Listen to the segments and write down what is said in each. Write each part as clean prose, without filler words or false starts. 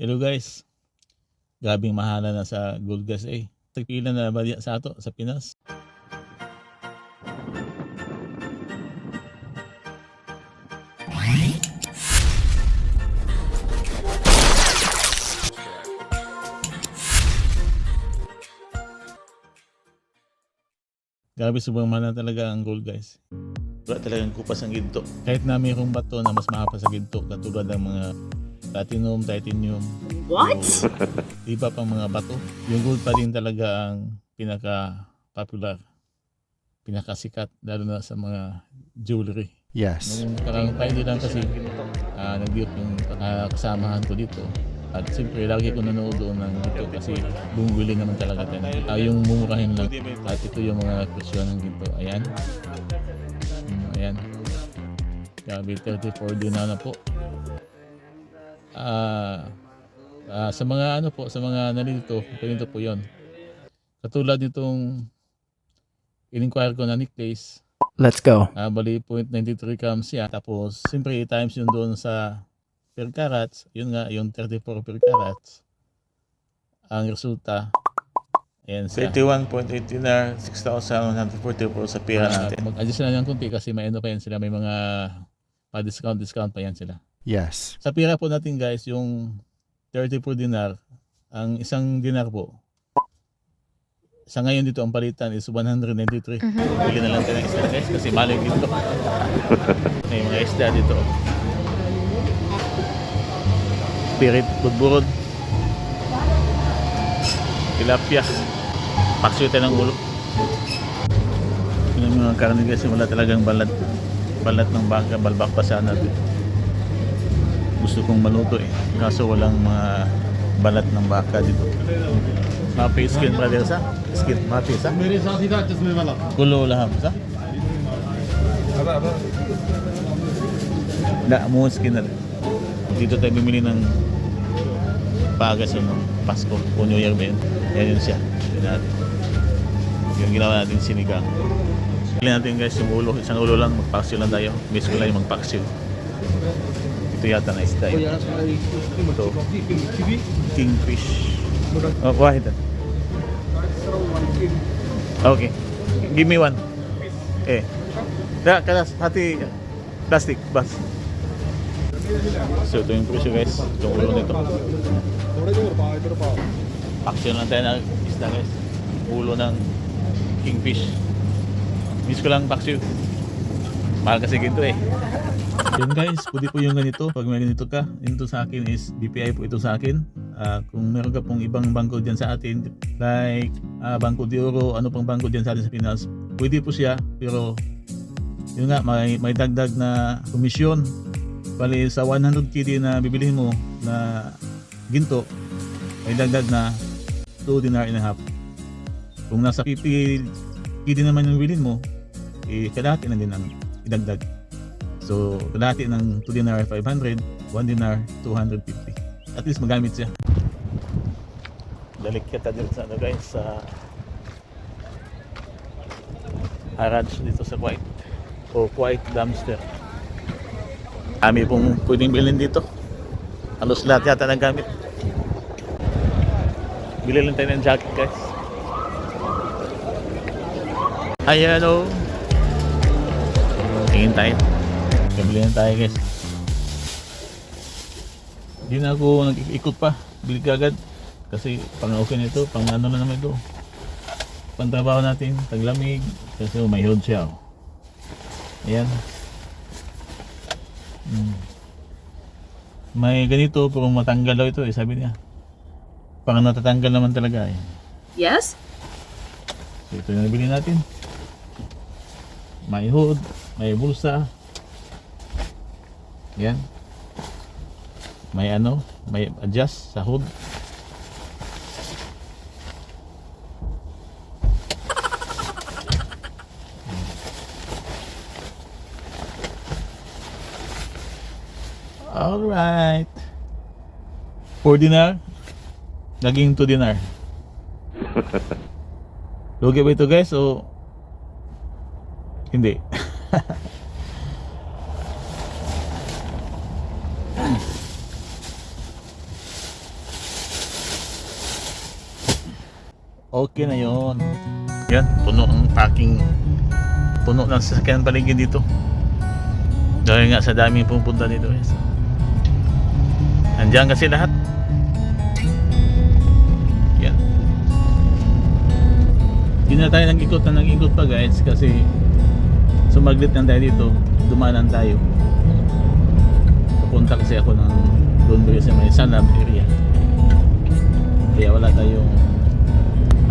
Hello guys, grabing mahala na sa gold gas eh. Tagpila na ba sa ato sa Pinas? Grabe sobrang mahal na talaga ang gold guys. Wala talagang kupas ang ginto. Kahit na mayroong bato na mas mahaba sa ginto katulad ng mga platinum, titanium. What? Iba pang mga bato. Yung gold pa rin talaga ang pinaka-popular, pinakasikat, lalo na sa mga jewelry. Yes. Nung karang hindi lang kasi nag-diop yung kasamahan ko dito. At siyempre, lagi ko nanood doon ng ginto kasi bumibili naman talaga tayo. Yung mumurahin lang. At ito yung mga presyo ng ginto. Ayan. Ayan. Grabe, 34 din na po. Sa mga ano po, sa mga nalito, ganito po yon. Katulad nitong in-inquire ko na necklace. Let's go. Bali 0.93 grams siya. Tapos, siyempre, times yun doon sa per carats. Yun nga, yung 34 per carats. Ang resulta, ayan siya. 31.8 dinar, 6,144 sa pira natin. Mag-adjust na lang kunti kasi may ano pa yan sila. May mga pa-discount pa yan sila. Yes. Sa pira po natin guys, yung 34 dinar, ang isang dinar po, sa ngayon dito ang palitan is 193. Bili na lang tayo ng isda guys kasi mahal yung dito. May mga isda dito. Spirit, budburod, tilapia, paksyote ng ulo. Yung mga karne guys, wala talagang balat ng baka, balbak pa sana dito. Gusto kong maluto eh, kaso walang mga balat ng baka dito. Mapi skin brother sa? Skin, mapi sa? मेरे साथ ही था चश्मे वाला Kulo laham sa? Na, mo skin na. Dito tayo bumili ng pagas yun ng Pasko o New Year ba yun? Yan yun siya. Yun natin. Yung ginawa natin sinigang. Pili natin guys yung ulo. Isang ulo lang, magpaksyo lang tayo. Miss ko lang yung magpaksyo. Ito yata na isda yun. Ito. Kingfish. Oh, wahid. Okay. Give me one. Eh. Kalas, hati plastic, bas. So ito yung presyo guys. Itong ulo nito. Paksyo lang tayo ng isda guys. Ulo ng kingfish. Miss ko lang paksyo. Mahal kasi ginto eh. Yun guys, pwede po yung ganito. Pag may ganito ka, ito sa akin is BPI po ito sa akin. Kung meron ka pong ibang bangko dyan sa atin, like Bangko de Oro, ano pang bangko dyan sa atin sa Pinas, pwede po siya. Pero yun nga, may dagdag na komisyon. Bali sa 100 KD na bibilihin mo na ginto, may dagdag na 2 dinar and a half. Kung nasa 50 KD naman yung bibilihin mo, kalahati na din ang idagdag. So, kalahati ng 2 dinar 500, 1 dinar 250. At least magamit siya. Dalik kita dito sa ano guys, sa Haraj dito sa Kuwait o Kuwait dumpster. Kami pong pwedeng bilhin dito. Halos lahat yata ng gamit. Bili lang tayo ng jacket guys. Ayan o. Tingin tayo. Bili na tayo guys. Hindi na ako nag-ikot pa. Bili ka agad. Kasi pang okay nito, pang ano na naman ito. Pang trabaho natin, taglamig. Kasi may hood siya. Ayan. May ganito pero matanggal daw ito eh, sabi niya. Pang natatanggal naman talaga eh. Yes? So ito yung nabili natin. May hood, may bulsa. Yan. May ano, may adjust sa hood. Alright. 4 dinar. Naging 2 dinar. Lugi ba ito guys o hindi? Okay na yon. Yan, puno ang parking. Puno ng sasakyan paligid dito. Dahil nga sa daming pupunta dito guys. Andiyan kasi lahat. Yan. Hindi na tayo nag-ikot pa guys kasi sumaglit lang tayo dito. Dumanan tayo. Papunta kasi ako ng doon sa may Sanab area. Kaya wala tayong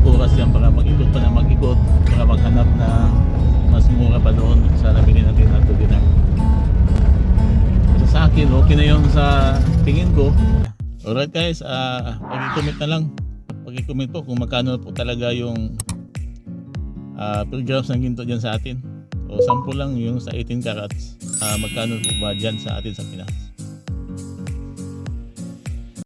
oras yan para mag-ikot pa na mag-ikot para maghanap na mas mura pa doon sa nabili natin na dinar. Sa akin okay na yun sa tingin ko. Alright guys, pag-comment na lang, pag-comment po kung magkano po talaga yung per grams ng ginto dyan sa atin. O sample lang yung sa 18 carats, magkano po ba dyan sa atin sa Pinas.